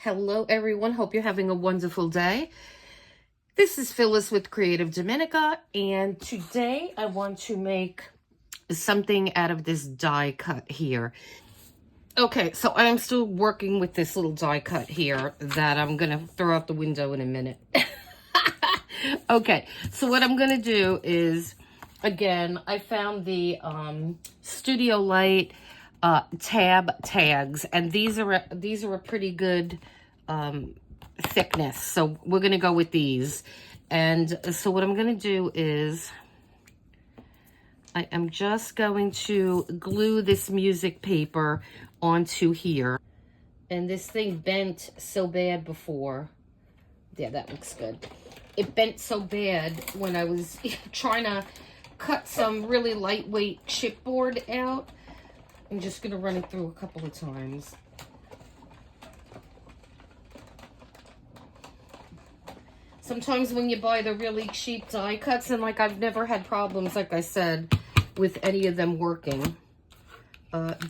Hello everyone, hope you're having a wonderful day. This is Phyllis with CreativeDomenica, and today I want to make something out of this die cut here. Okay, so I'm still working with this little die cut here that I'm gonna throw out the window in a minute. Okay, so what I'm gonna do is, again, I found the Studio Light tab tags, and these are a pretty good thickness, so we're gonna go with these. And so what I'm gonna do is I am just going to glue this music paper onto here. And this thing bent so bad before. Yeah, that looks good. It bent so bad when I was trying to cut some really lightweight chipboard out. I'm just going to run it through a couple of times. Sometimes when you buy the really cheap die cuts, and like I've never had problems, like I said, with any of them working.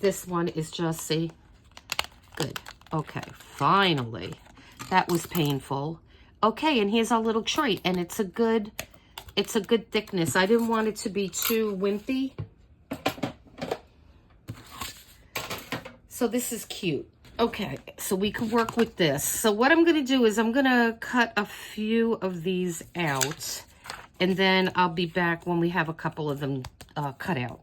This one is just, see, good. Okay, finally. That was painful. Okay, and here's our little tray, and it's a good thickness. I didn't want it to be too wimpy. So this is cute. Okay, so we can work with this. So what I'm gonna do is I'm gonna cut a few of these out, and then I'll be back when we have a couple of them cut out.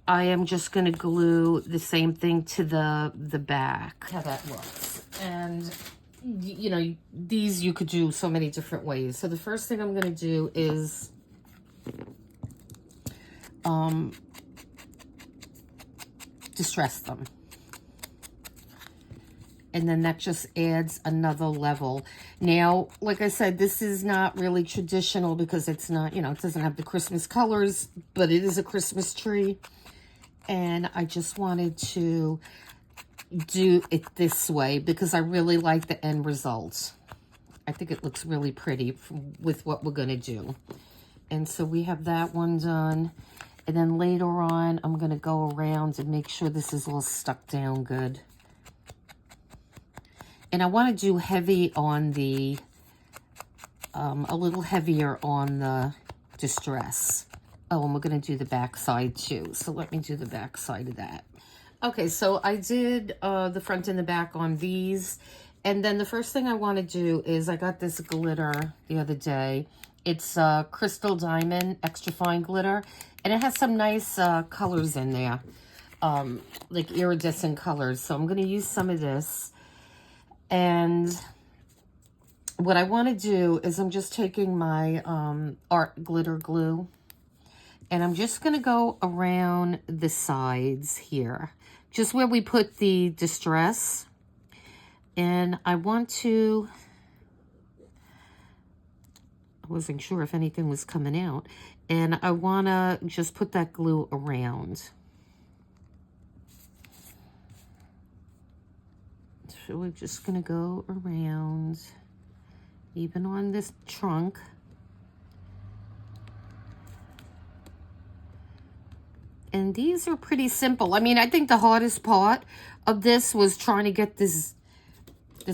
I am just gonna glue the same thing to the back. How that looks. And you know, these you could do so many different ways. So the first thing I'm gonna do is distress them. And then that just adds another level. Now, like I said, this is not really traditional because it's not, you know, it doesn't have the Christmas colors, but it is a Christmas tree. And I just wanted to do it this way because I really like the end result. I think it looks really pretty with what we're going to do. And so we have that one done. And then later on, I'm going to go around and make sure this is all stuck down good. And I want to do heavy on the, a little heavier on the distress. Oh, and we're going to do the back side too. So let me do the back side of that. Okay, so I did the front and the back on these. And then the first thing I want to do is I got this glitter the other day. It's Crystal Diamond Extra Fine Glitter. And it has some nice colors in there, like iridescent colors. So I'm going to use some of this. And what I want to do is I'm just taking my art glitter glue, and I'm just going to go around the sides here, just where we put the distress. And I want to, I wasn't sure if anything was coming out, and I want to just put that glue around. So we're just going to go around, even on this trunk. And these are pretty simple. I mean, I think the hardest part of this was trying to get this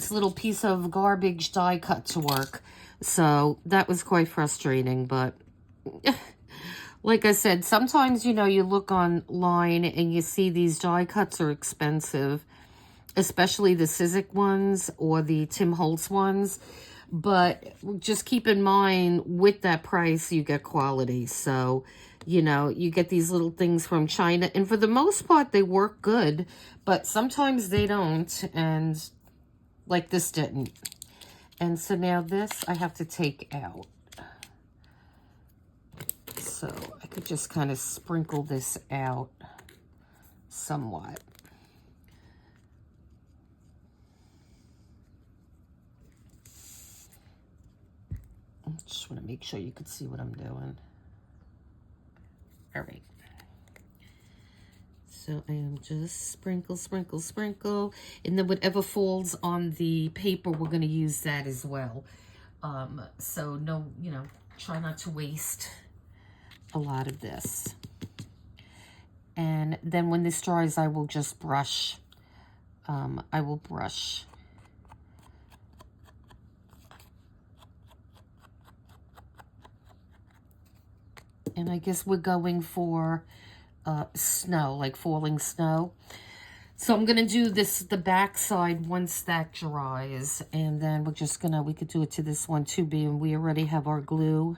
little piece of garbage die cut to work. So that was quite frustrating, but like I said, sometimes, you know, you look online and you see these die cuts are expensive, especially the Sizzix ones or the Tim Holtz ones. But just keep in mind, with that price, you get quality. So, you know, you get these little things from China. And for the most part, they work good. But sometimes they don't. And like this didn't. And so now this I have to take out. So I could just kind of sprinkle this out somewhat. Just want to make sure you could see what I'm doing. All right. So I am just sprinkle, sprinkle, sprinkle. And then whatever falls on the paper, we're going to use that as well. So no, you know, try not to waste a lot of this. And then when this dries, I will just brush. I will brush And I guess we're going for snow, like falling snow. So I'm going to do this, the back side, once that dries. And then we're just going to, we could do it to this one too, being we already have our glue.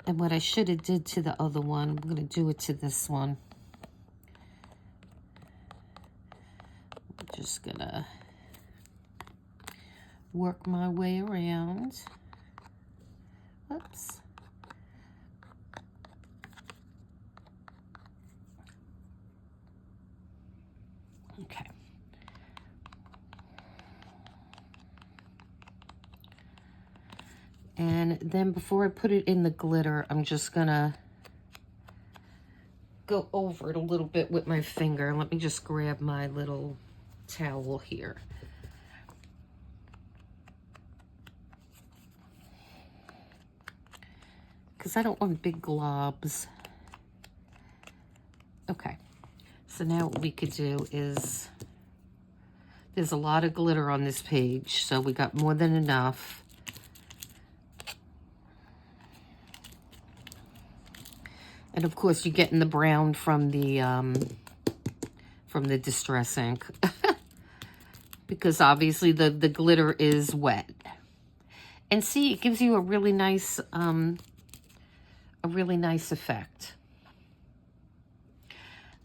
And what I should have did to the other one, I'm going to do it to this one. I'm just going to work my way around. Whoops. Okay. And then before I put it in the glitter, I'm just gonna go over it a little bit with my finger. Let me just grab my little towel here. Because I don't want big globs. Okay, so now what we could do is, there's a lot of glitter on this page, so we got more than enough. And of course, you're getting the brown from the Distress ink. Because obviously the glitter is wet. And see, it gives you a really nice effect.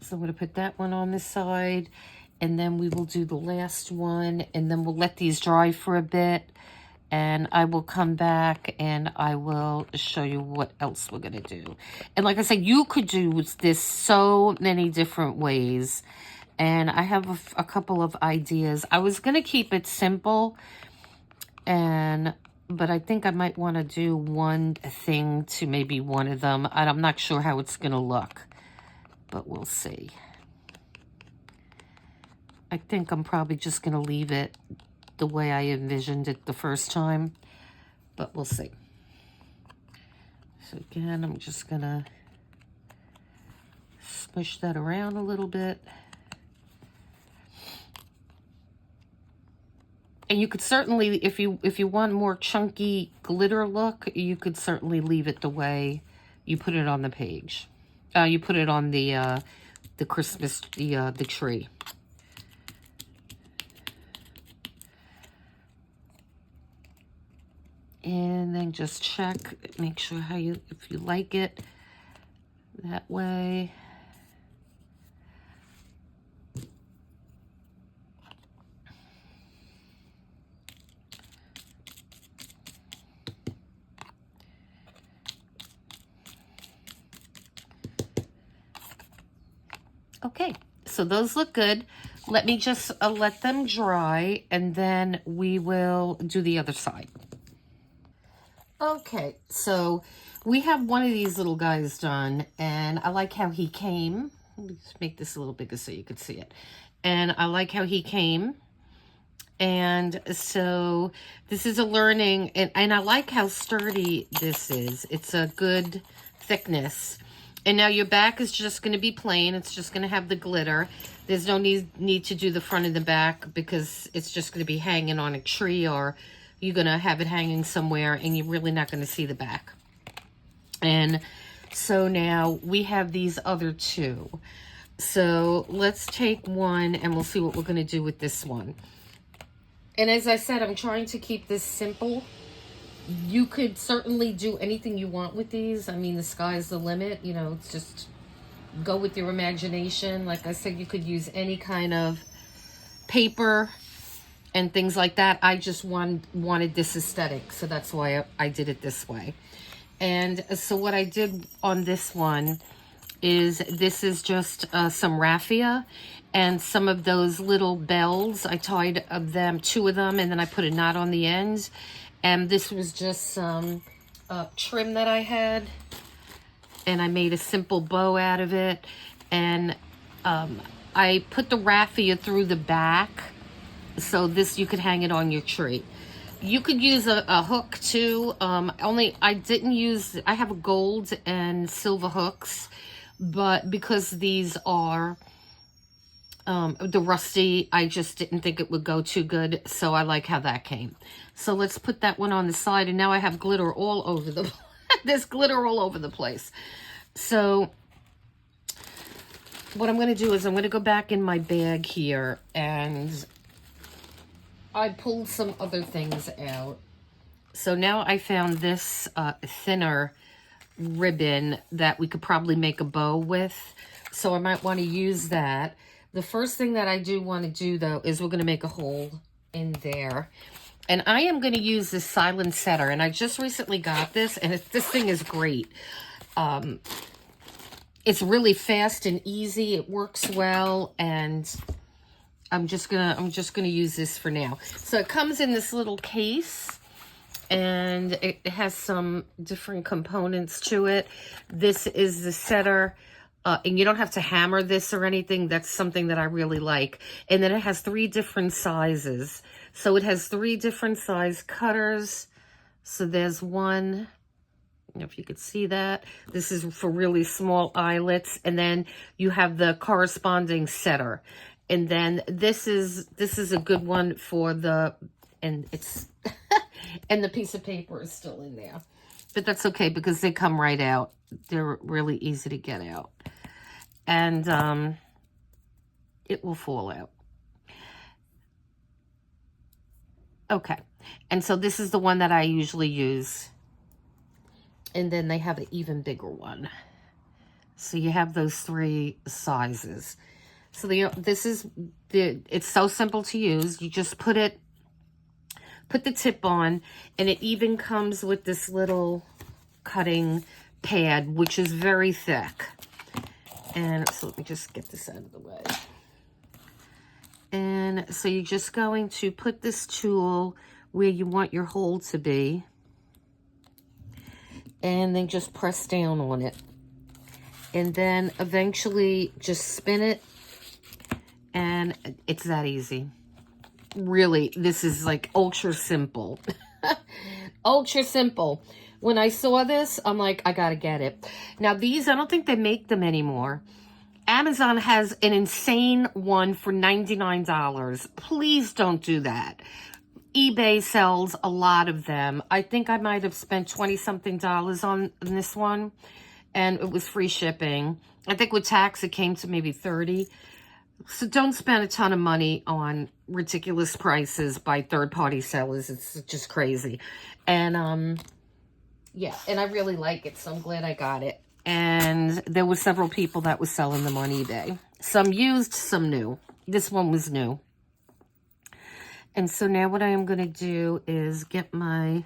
So I'm going to put that one on the side, and then we will do the last one, and then we'll let these dry for a bit, and I will come back and I will show you what else we're going to do. And like I said, you could do this so many different ways, and I have a couple of ideas. I was going to keep it simple, but I think I might want to do one thing to maybe one of them. I'm not sure how it's going to look, but we'll see. I think I'm probably just going to leave it the way I envisioned it the first time, but we'll see. So again, I'm just going to smush that around a little bit. And you could certainly, if you want more chunky glitter look, you could certainly leave it the way you put it on the page. You put it on the Christmas, the tree. And then just check, make sure if you like it that way. Okay, so those look good. Let me just let them dry, and then we will do the other side. Okay, so we have one of these little guys done, and I like how he came. Let me just make this a little bigger so you can see it. And I like how he came. And so this is a learning, and I like how sturdy this is. It's a good thickness. And now your back is just going to be plain. It's just going to have the glitter. There's no need to do the front and the back, because it's just going to be hanging on a tree, or you're going to have it hanging somewhere and you're really not going to see the back. And so now we have these other two. So let's take one and we'll see what we're going to do with this one. And as I said, I'm trying to keep this simple. You could certainly do anything you want with these. I mean, the sky's the limit. You know, it's just go with your imagination. Like I said, you could use any kind of paper and things like that. I just wanted this aesthetic, so that's why I did it this way. And so what I did on this one is, this is just some raffia and some of those little bells. I tied two of them, and then I put a knot on the ends. And this was just some trim that I had, and I made a simple bow out of it. And I put the raffia through the back, so this, you could hang it on your tree. You could use a hook too. Only I didn't use, I have gold and silver hooks, but because these are the rusty, I just didn't think it would go too good, so I like how that came. So let's put that one on the side, and now I have glitter all over the There's glitter all over the place. So what I'm going to do is I'm going to go back in my bag here, and I pulled some other things out. So now I found this thinner ribbon that we could probably make a bow with. So I might want to use that. The first thing that I do want to do, though, is we're going to make a hole in there. And I am going to use this silent setter. And I just recently got this, and this thing is great. It's really fast and easy. It works well, and I'm just gonna use this for now. So it comes in this little case, and it has some different components to it. This is the setter, and you don't have to hammer this or anything. That's something that I really like. And then it has 3 different sizes. So it has 3 different size cutters. So there's one, if you could see that. This is for really small eyelets. And then you have the corresponding setter. And then this is a good one for the, and it's, and the piece of paper is still in there. But that's okay because they come right out. They're really easy to get out. And it will fall out. Okay. And so this is the one that I usually use. And then they have an even bigger one. So you have those 3 sizes. So it's so simple to use. You just put the tip on, and it even comes with this little cutting pad, which is very thick. And so let me just get this out of the way. And so you're just going to put this tool where you want your hole to be, and then just press down on it. And then eventually just spin it, and it's that easy. Really, this is like ultra simple. Ultra simple. When I saw this, I'm like, I gotta get it. Now these, I don't think they make them anymore. Amazon has an insane one for $99. Please don't do that. eBay sells a lot of them. I think I might have spent $20-something on this one, and it was free shipping. I think with tax, it came to maybe $30. So don't spend a ton of money on ridiculous prices by third-party sellers. It's just crazy. And, yeah, and I really like it, so I'm glad I got it. And there were several people that were selling them on eBay. Some used, some new. This one was new. And so now what I am going to do is get my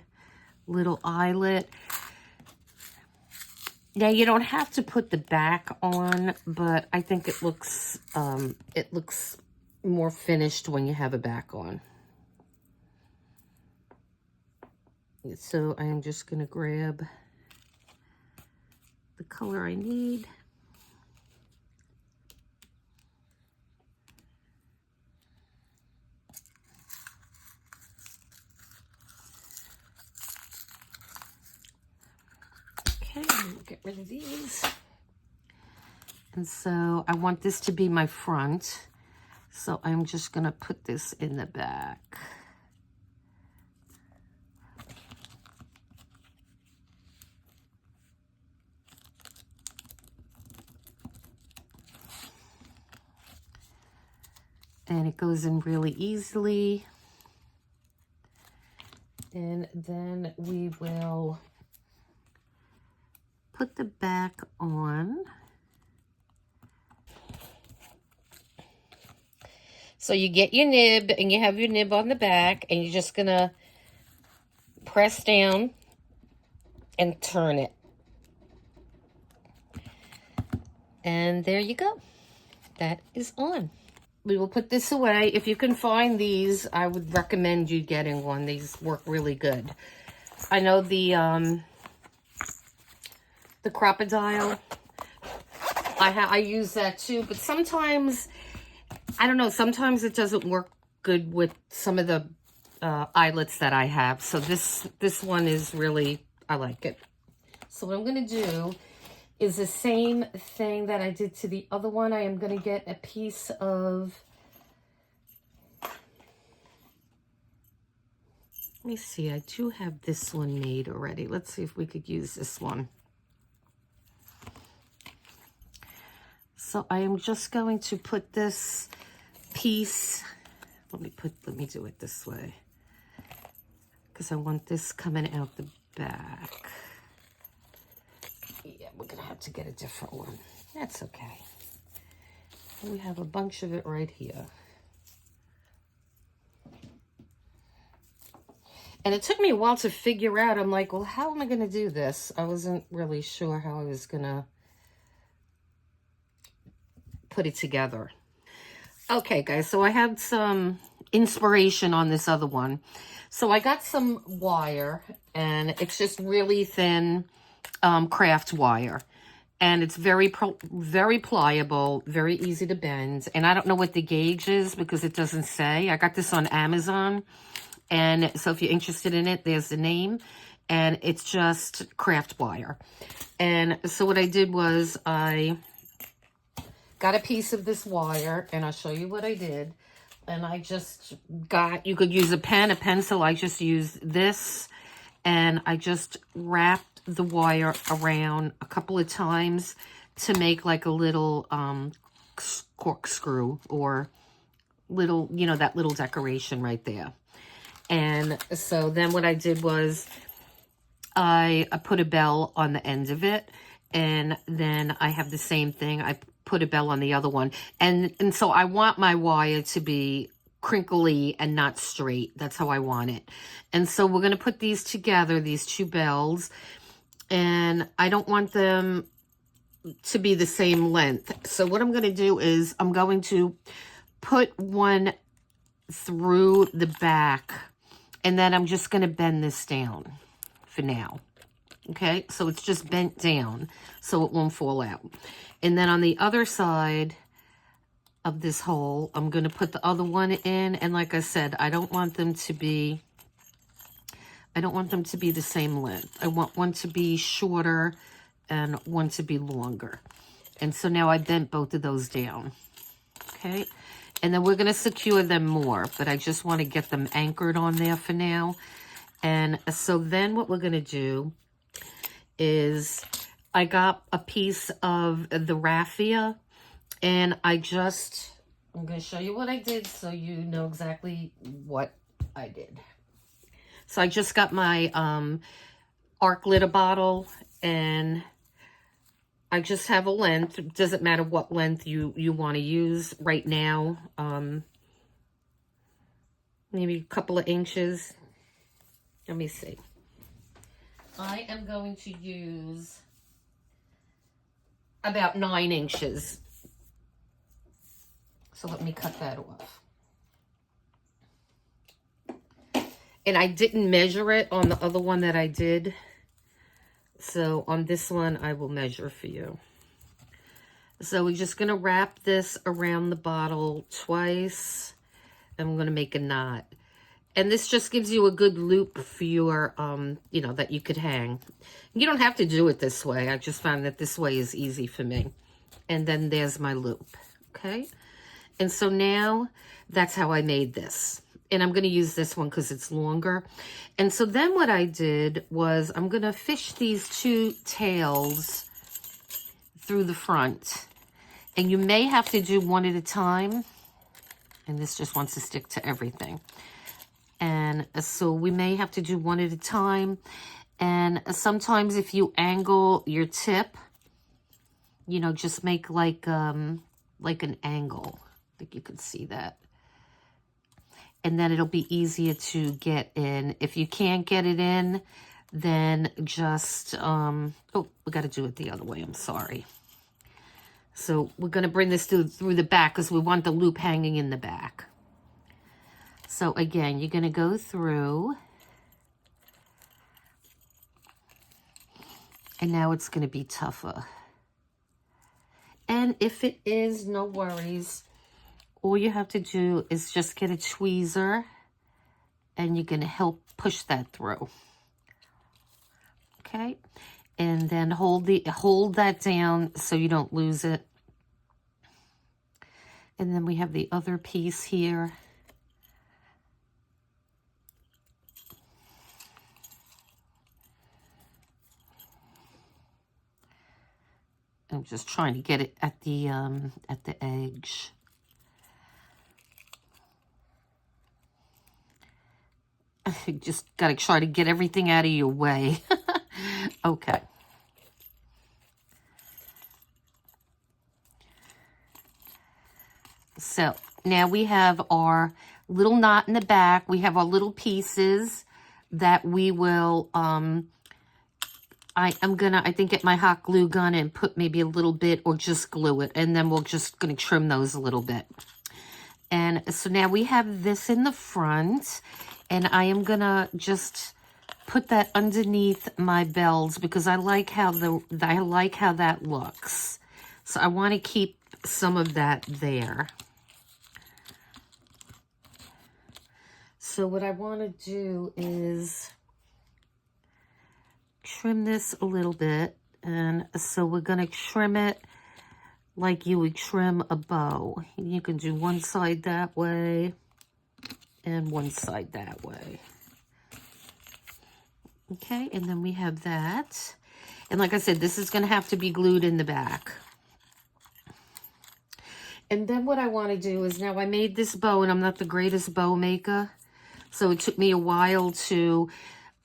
little eyelet. Now you don't have to put the back on, but I think it looks more finished when you have a back on. So I am just going to grab the color I need. Okay, we'll get rid of these. And so I want this to be my front. So I'm just going to put this in the back. And it goes in really easily. And then we will put the back on. So you get your nib, and you have your nib on the back, and you're just gonna press down and turn it. And there you go. That is on. We will put this away. If you can find these, I would recommend you getting one. These work really good. I know the crocodile, I use that too, but sometimes, I don't know, sometimes it doesn't work good with some of the eyelets that I have. So this one is really, I like it. So what I'm going to do is the same thing that I did to the other one. I am going to get a piece of Let me see, I do have this one made already. Let's see if we could use this one. So I am just going to put this piece, let me do it this way, because I want this coming out the back. Yeah, we're gonna have to get a different one. That's okay. We have a bunch of it right here. And it took me a while to figure out, I'm like, well, how am I gonna do this? I wasn't really sure how I was gonna put it together. Okay, guys, so I had some inspiration on this other one. So I got some wire, and it's just really thin craft wire. And it's very pliable, very easy to bend. And I don't know what the gauge is because it doesn't say. I got this on Amazon. And so if you're interested in it, there's the name. And it's just craft wire. And so what I did was I got a piece of this wire, and I'll show you what I did. And I just got, you could use a pen, a pencil. I just used this, and I just wrapped the wire around a couple of times to make like a little corkscrew, or little, you know, that little decoration right there. And so then what I did was I put a bell on the end of it, and then I have the same thing. I put a bell on the other one. And so I want my wire to be crinkly and not straight. That's how I want it. And so we're going to put these together, these two bells. And I don't want them to be the same length. So what I'm going to do is I'm going to put one through the back, and then I'm just going to bend this down for now. Okay, so it's just bent down so it won't fall out. And then on the other side of this hole, I'm going to put the other one in. And like I said, I don't want them to be the same length. I want one to be shorter and one to be longer. And so now I bent both of those down. Okay, and then we're going to secure them more, but I just want to get them anchored on there for now. And so then what we're going to do is I got a piece of the raffia, and I'm going to show you what I did so you know exactly what I did. So I just got my art glitter bottle, and I just have a length. It doesn't matter what length you want to use right now. Maybe a couple of inches. Let me see. I am going to use about 9 inches. So let me cut that off. And I didn't measure it on the other one that I did. So on this one, I will measure for you. So we're just going to wrap this around the bottle twice. And we're going to make a knot. And this just gives you a good loop for your, you know, that you could hang. You don't have to do it this way. I just found that this way is easy for me. And then there's my loop, okay? And so now that's how I made this. And I'm going to use this one because it's longer. And so then what I did was I'm going to fish these two tails through the front. And you may have to do one at a time. And this just wants to stick to everything. And so we may have to do one at a time. And sometimes if you angle your tip, you know, just make like an angle. I think you can see that. And then it'll be easier to get in. If you can't get it in, then just, oh, we got to do it the other way. I'm sorry. So we're going to bring this through the back because we want the loop hanging in the back. So again, you're going to go through, and now it's going to be tougher. And if it is, no worries. All you have to do is just get a tweezer, and you're going to help push that through. Okay? And then hold that down so you don't lose it. And then we have the other piece here. I'm just trying to get it at the edge. You just got to try to get everything out of your way. Okay. So now we have our little knot in the back. We have our little pieces that we will, I'm gonna, I think, get my hot glue gun and put maybe a little bit or just glue it. And then we're just gonna trim those a little bit. And so now we have this in the front, and I am gonna just put that underneath my bells because I like how that looks. So I want to keep some of that there. So what I want to do is trim this a little bit, and so we're going to trim it like you would trim a bow. You can do one side that way and one side that way. Okay, and then we have that. And like I said, this is going to have to be glued in the back. And then what I want to do is, now I made this bow, and I'm not the greatest bow maker. So it took me a while to,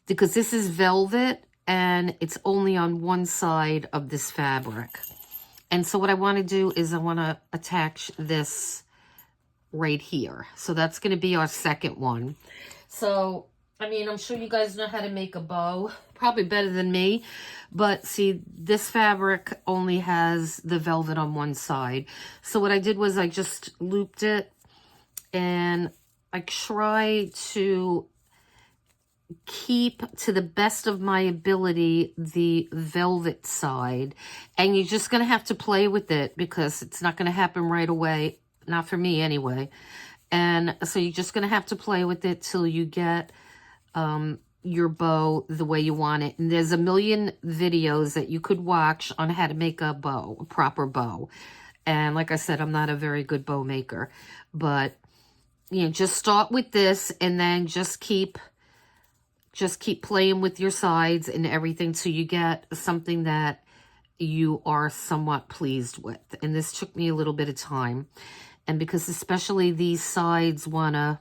because this is velvet, and it's only on one side of this fabric. And so what I want to do is I want to attach this right here. So that's going to be our second one. So, I mean, I'm sure you guys know how to make a bow, probably better than me. But see, this fabric only has the velvet on one side. So what I did was I just looped it, and I try to keep, to the best of my ability, the velvet side. And you're just going to have to play with it because it's not going to happen right away. Not for me anyway. And so you're just going to have to play with it till you get your bow the way you want it. And there's a million videos that you could watch on how to make a bow, a proper bow. And like I said, I'm not a very good bow maker. But, you know, just start with this, and then just keep playing with your sides and everything till you get something that you are somewhat pleased with. And this took me a little bit of time. And because especially these sides want to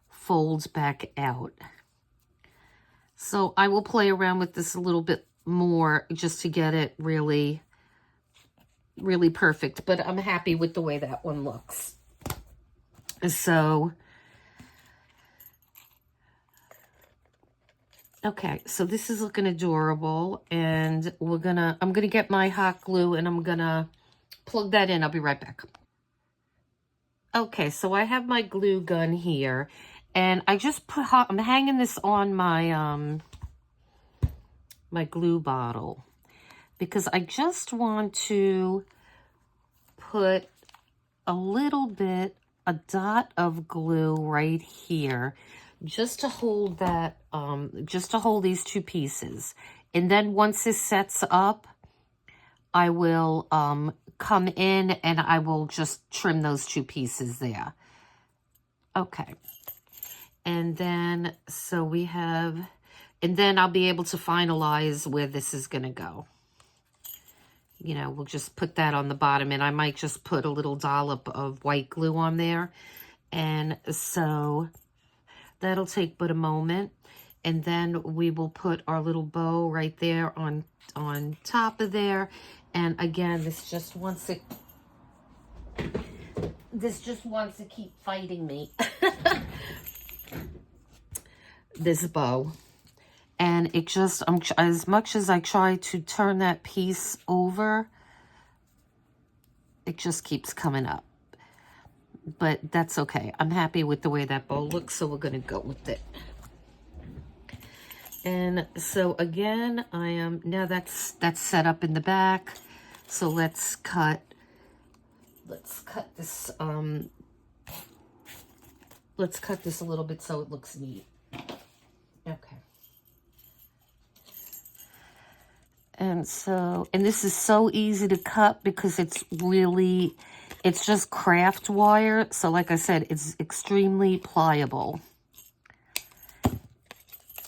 fold back out. So I will play around with this a little bit more just to get it really, really perfect. But I'm happy with the way that one looks. So, okay, so this is looking adorable, and I'm gonna get my hot glue, and I'm gonna plug that in. I'll be right back. Okay, so I have my glue gun here, and I just I'm hanging this on my my glue bottle because I just want to put a little bit, a dot of glue right here, just to hold that, just to hold these two pieces. And then once this sets up, I will come in and I will just trim those two pieces there. Okay. And then, so we have, and then I'll be able to finalize where this is going to go. You know, we'll just put that on the bottom, and I might just put a little dollop of white glue on there. And so that'll take but a moment. And then we will put our little bow right there on top of there. And again, this just wants to keep fighting me. This bow. And it just, as much as I try to turn that piece over, it just keeps coming up. But that's okay. I'm happy with the way that bow looks, so we're going to go with it. And so again, I am, now that's set up in the back. So let's cut this, let's cut this a little bit so it looks neat. Okay. And so, and this is so easy to cut because it's really, it's just craft wire. So like I said, it's extremely pliable.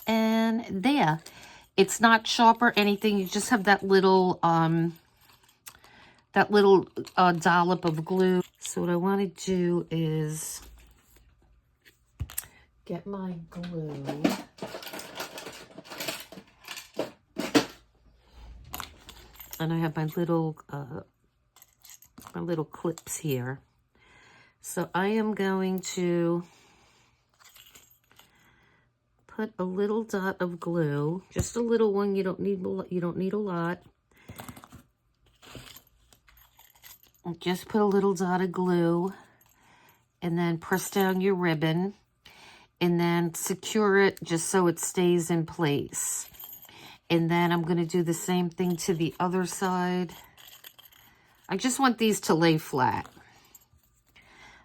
And there, it's not sharp or anything. You just have that little, that little dollop of glue. So what I want to do is get my glue. And I have my little clips here. So I am going to put a little dot of glue, just a little one. You don't need a lot. Just put a little dot of glue and then press down your ribbon and then secure it just so it stays in place. And then I'm going to do the same thing to the other side. I just want these to lay flat.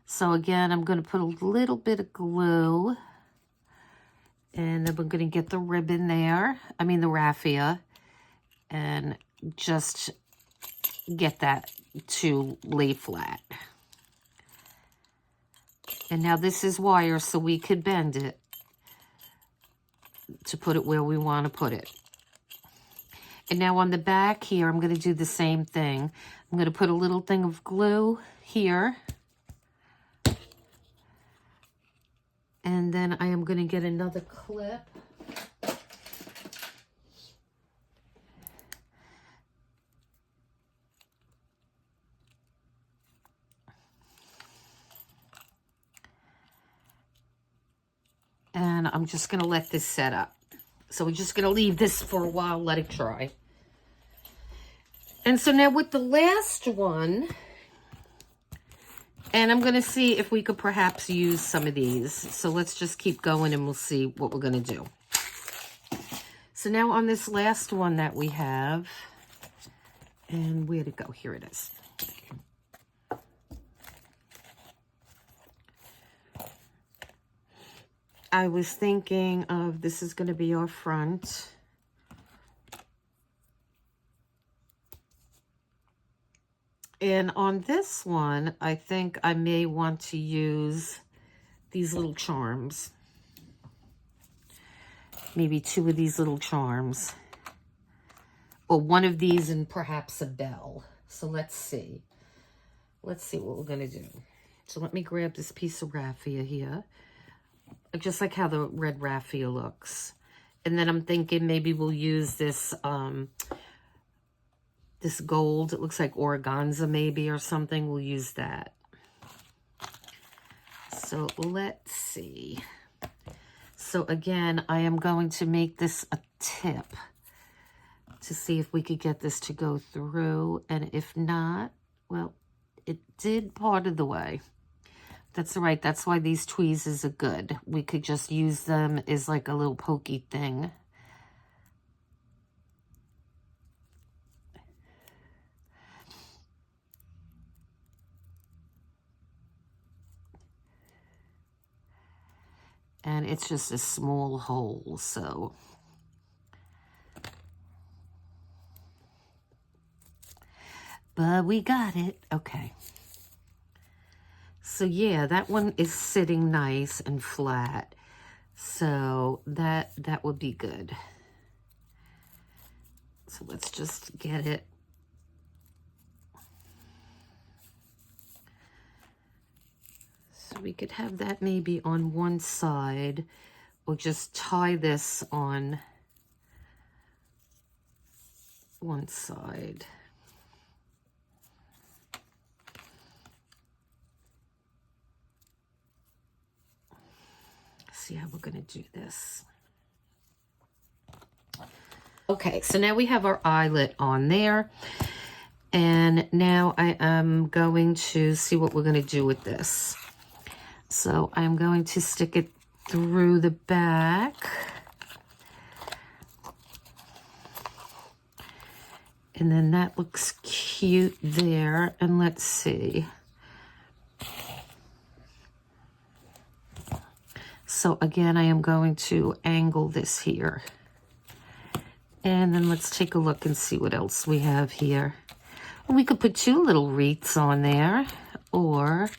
So again, I'm going to put a little bit of glue and then we're going to get the ribbon there. I mean the raffia, and just get that to lay flat. And now this is wire, so we could bend it to put it where we want to put it. And now on the back here, I'm going to do the same thing. I'm going to put a little thing of glue here. And then I am going to get another clip. And I'm just going to let this set up. So we're just going to leave this for a while, let it dry. And so now with the last one, and I'm going to see if we could perhaps use some of these. So let's just keep going and we'll see what we're going to do. So now on this last one that we have, and where'd it go? Here it is. I was thinking of, this is going to be our front. And on this one, I think I may want to use these little charms. Maybe 2 of these little charms. Or one of these and perhaps a bell. So let's see. Let's see what we're going to do. So let me grab this piece of raffia here. I just like how the red raffia looks. And then I'm thinking maybe we'll use this this gold. It looks like organza maybe or something. We'll use that. So let's see. So again, I am going to make this a tip to see if we could get this to go through. And if not, well, it did part of the way. That's all right. That's why these tweezers are good. We could just use them as like a little pokey thing. And it's just a small hole, so. But we got it. Okay. So yeah, that one is sitting nice and flat. So that would be good. So let's just get it. So we could have that maybe on one side, or just tie this on one side. See how we're going to do this. Okay, so now we have our eyelet on there. And now I am going to see what we're going to do with this. So I'm going to stick it through the back. And then that looks cute there. And let's see. So again, I am going to angle this here. And then let's take a look and see what else we have here. We could put 2 little wreaths on there, or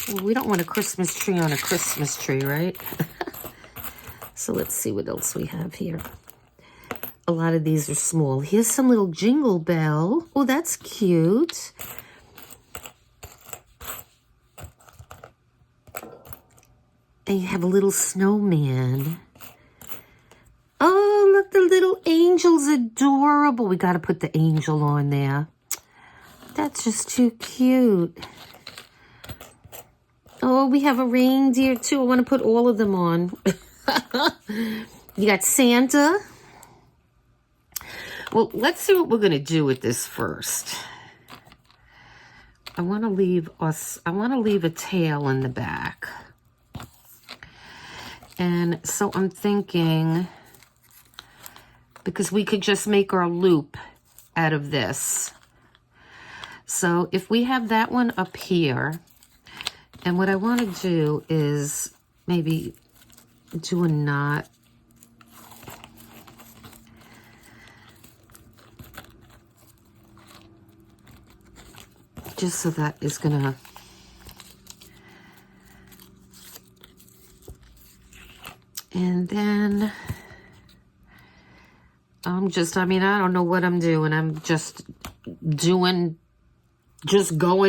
well, we don't want a Christmas tree on a Christmas tree, right? So let's see what else we have here. a lot of these are small. Here's some little jingle bell. Oh, that's cute. And you have a little snowman. Oh, look, the little angel's adorable. We got to put the angel on there. That's just too cute. Oh, we have a reindeer too. I want to put all of them on. You got Santa. Well, let's see what we're going to do with this first. I want to leave a tail in the back. And so I'm thinking, because we could just make our loop out of this. So if we have that one up here, and what I want to do is maybe do a knot. Just so that is gonna, and then I don't know what I'm doing. I'm just going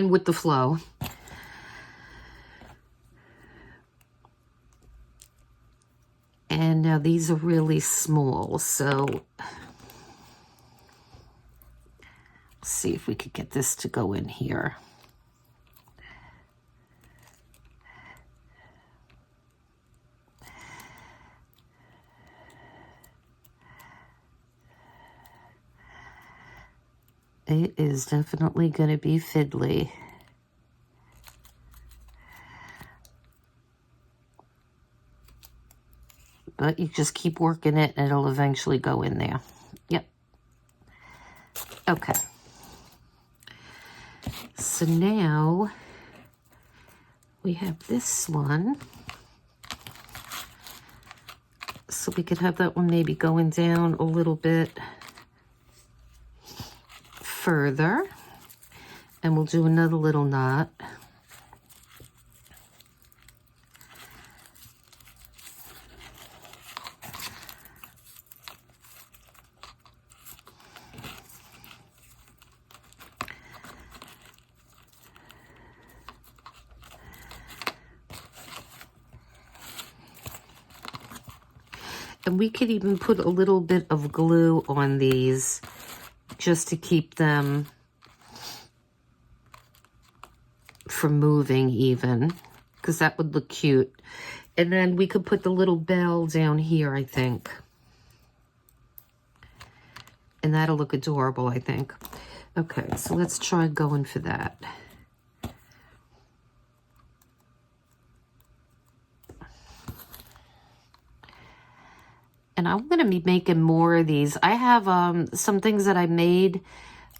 with the flow. And now these are really small, so let's see if we could get this to go in here. It is definitely going to be fiddly. But you just keep working it and it'll eventually go in there. Yep. Okay. So now we have this one. So we could have that one maybe going down a little bit further. And we'll do another little knot. And we could even put a little bit of glue on these just to keep them from moving even, because that would look cute. And then we could put the little bell down here, I think. And that'll look adorable, I think. Okay, so let's try going for that. And I'm going to be making more of these. I have some things that I made.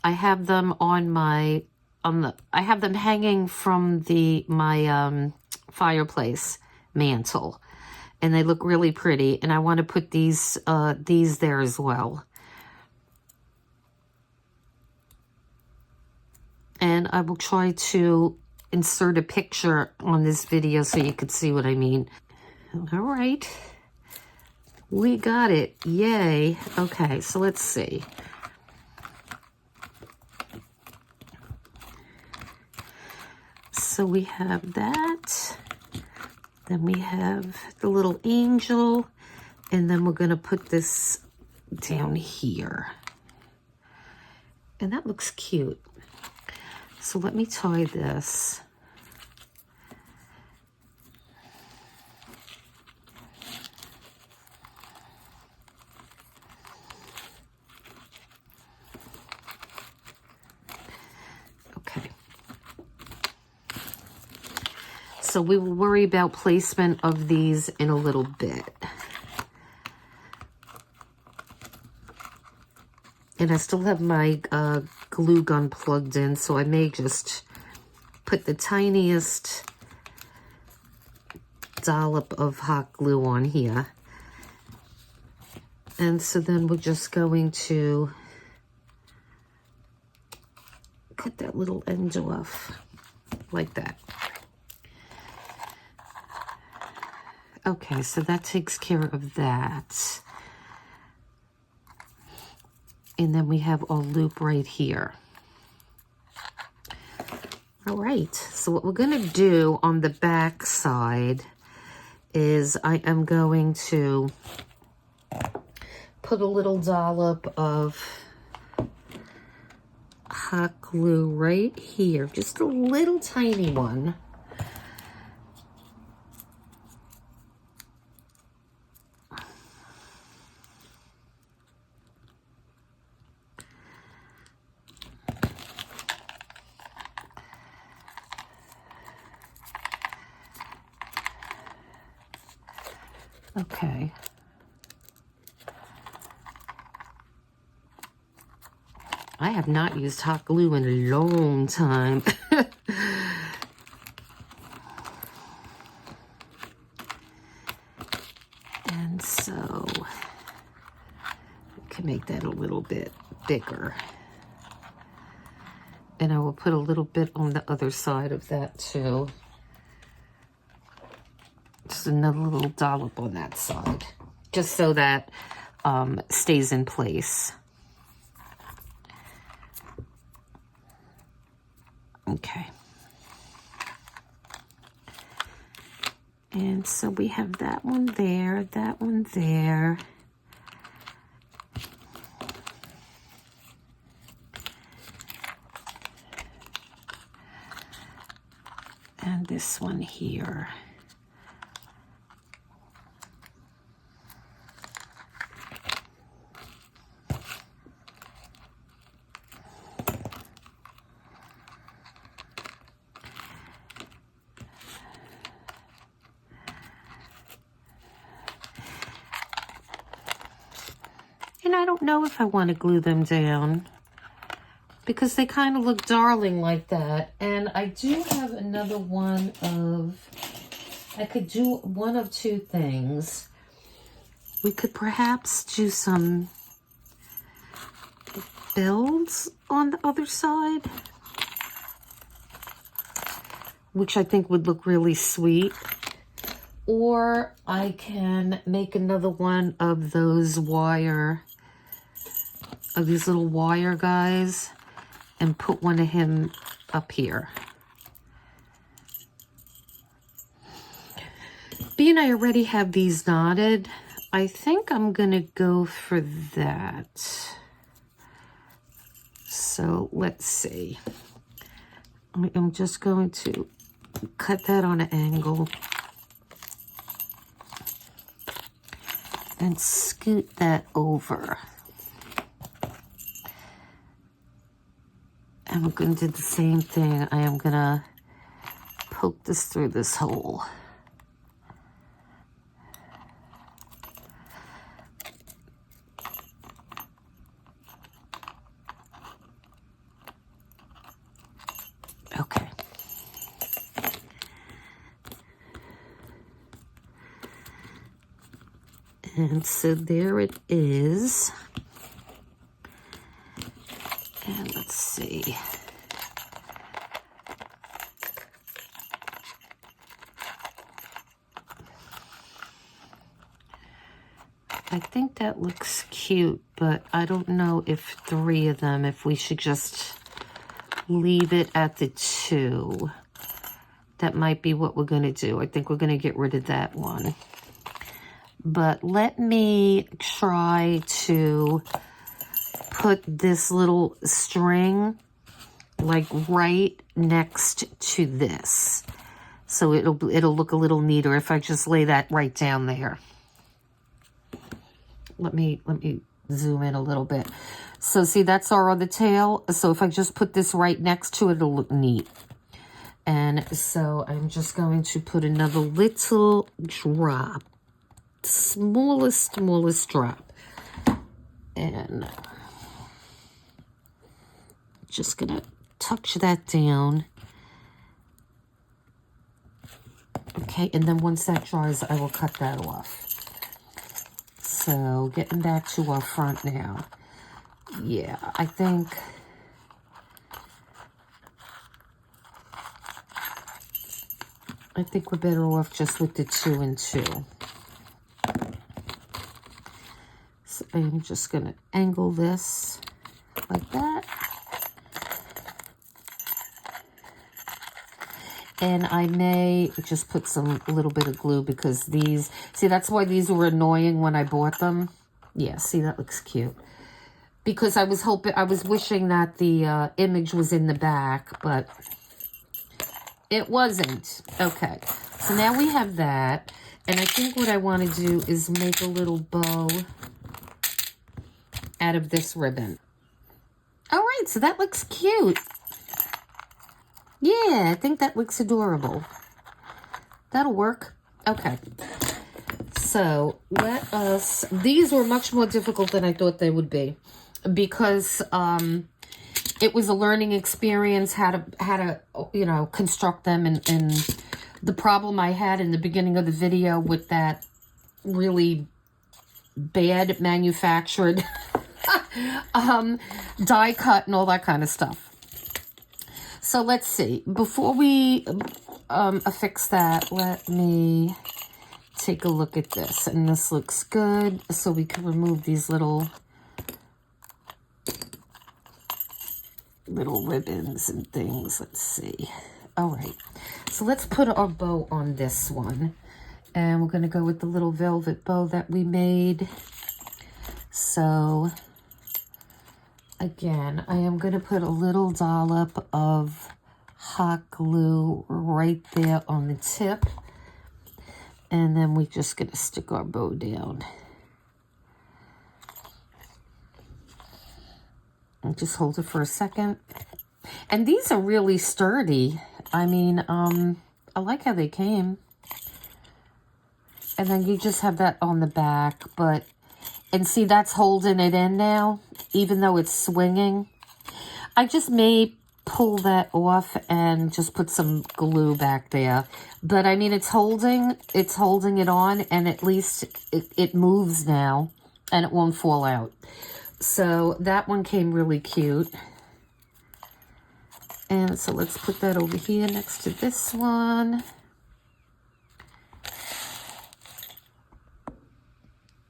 I have them on my I have them hanging from my fireplace mantle, and they look really pretty. And I want to put these there as well. And I will try to insert a picture on this video so you can see what I mean. All right. We got it. Yay. Okay, so let's see. So we have that. Then we have the little angel. And then we're going to put this down here. And that looks cute. So let me tie this. So we will worry about placement of these in a little bit. And I still have my glue gun plugged in, so I may just put the tiniest dollop of hot glue on here. And so then we're just going to cut that little end off like that. Okay, so that takes care of that. And then we have our loop right here. All right, so what we're gonna do on the back side is I am going to put a little dollop of hot glue right here, just a little tiny one. Okay. I have not used hot glue in a long time. And so we can make that a little bit bigger. And I will put a little bit on the other side of that too. Just another little dollop on that side, just so that stays in place. Okay. And so we have that one there, that one there. And this one here. And I don't know if I want to glue them down because they kind of look darling like that. And I do have another one of, I could do one of two things. We could perhaps do some builds on the other side, which I think would look really sweet. Or I can make another one of those wire, of these little wire guys, and put one of him up here. Being I already have these knotted, I think I'm gonna go for that. So let's see. I'm just going to cut that on an angle and scoot that over. And we're going to do the same thing. I am going to poke this through this hole. Okay. And so there it is. And let's see. I think that looks cute, but I don't know if 3 of them, if we should just leave it at the 2. That might be what we're going to do. I think we're going to get rid of that one. But let me try to put this little string like right next to this. So it'll look a little neater if I just lay that right down there. Let me zoom in a little bit. So see, that's our other tail. So if I just put this right next to it, it'll look neat. And so I'm just going to put another little drop. Smallest drop. And just gonna touch that down. Okay, and then once that dries, I will cut that off. So getting back to our front now. Yeah, I think we're better off just with the 2 and 2. So I'm just gonna angle this. like that. And I may just put a little bit of glue because these, see, that's why these were annoying when I bought them. Yeah, see, that looks cute. Because I was wishing that the image was in the back, but it wasn't. Okay, so now we have that. And I think what I want to do is make a little bow out of this ribbon. All right, so that looks cute. Yeah, I think that looks adorable. That'll work. Okay. So these were much more difficult than I thought they would be because it was a learning experience how to you know, construct them, and the problem I had in the beginning of the video with that really bad manufactured die cut and all that kind of stuff. So let's see. Before we affix that, let me take a look at this. And this looks good. So we can remove these little ribbons and things. Let's see. All right. So let's put our bow on this one. And we're going to go with the little velvet bow that we made. So again, I am going to put a little dollop of hot glue right there on the tip. And then we're just going to stick our bow down. And just hold it for a second. And these are really sturdy. I mean, I like how they came. And then you just have that on the back, but, and see, that's holding it in now, even though it's swinging. I just may pull that off and just put some glue back there. But I mean, it's holding it on, and at least it moves now and it won't fall out. So that one came really cute. And so let's put that over here next to this one.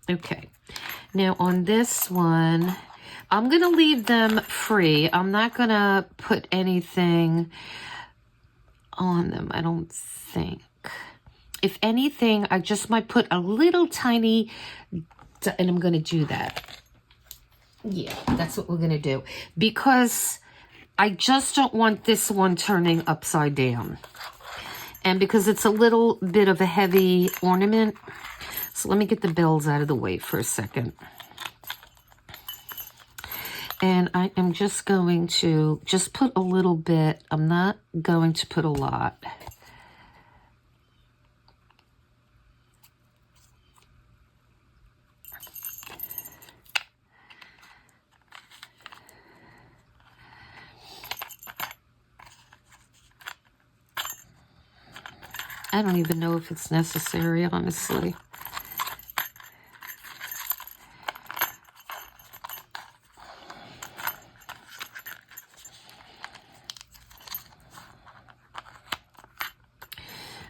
Okay, now on this one, I'm going to leave them free. I'm not going to put anything on them, I don't think. If anything, I just might put a little tiny, and I'm going to do that. Yeah, that's what we're going to do. Because I just don't want this one turning upside down. And because it's a little bit of a heavy ornament. So let me get the bells out of the way for a second. And I am just going to just put a little bit. I'm not going to put a lot. I don't even know if it's necessary, honestly.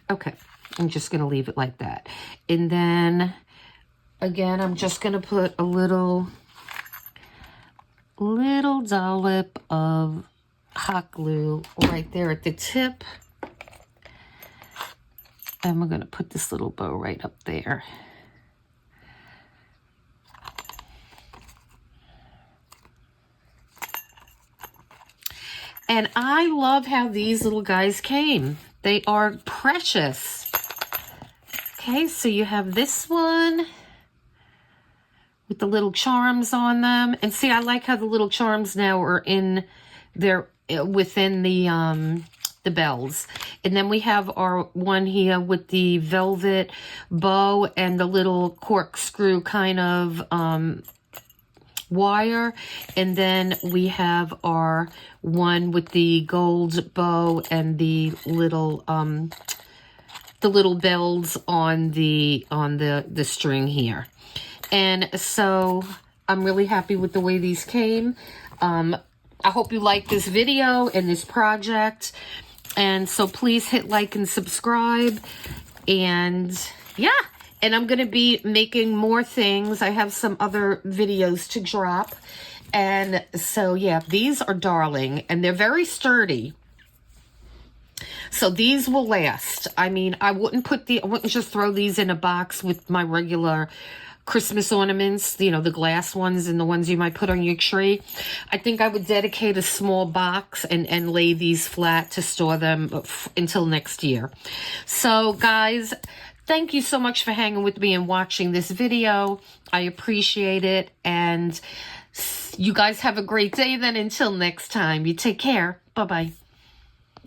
Okay, I'm just going to leave it like that. And then, again, I'm just going to put a little dollop of hot glue right there at the tip. And we're going to put this little bow right up there. And I love how these little guys came. They are precious. Okay, so you have this one with the little charms on them. And see, I like how the little charms now are in there within the bells. And then we have our one here with the velvet bow and the little corkscrew kind of wire. And then we have our one with the gold bow and the little bells on the string here. And so I'm really happy with the way these came. I hope you like this video and this project. And so please hit like and subscribe. And yeah, and I'm going to be making more things. I have some other videos to drop. And so, yeah, these are darling, and they're very sturdy. So these will last. I mean, I wouldn't just throw these in a box with my regular Christmas ornaments, you know, the glass ones and the ones you might put on your tree. I think I would dedicate a small box and lay these flat to store them until next year. So guys, thank you so much for hanging with me and watching this video. I appreciate it. And you guys have a great day then. Until next time, you take care. Bye-bye.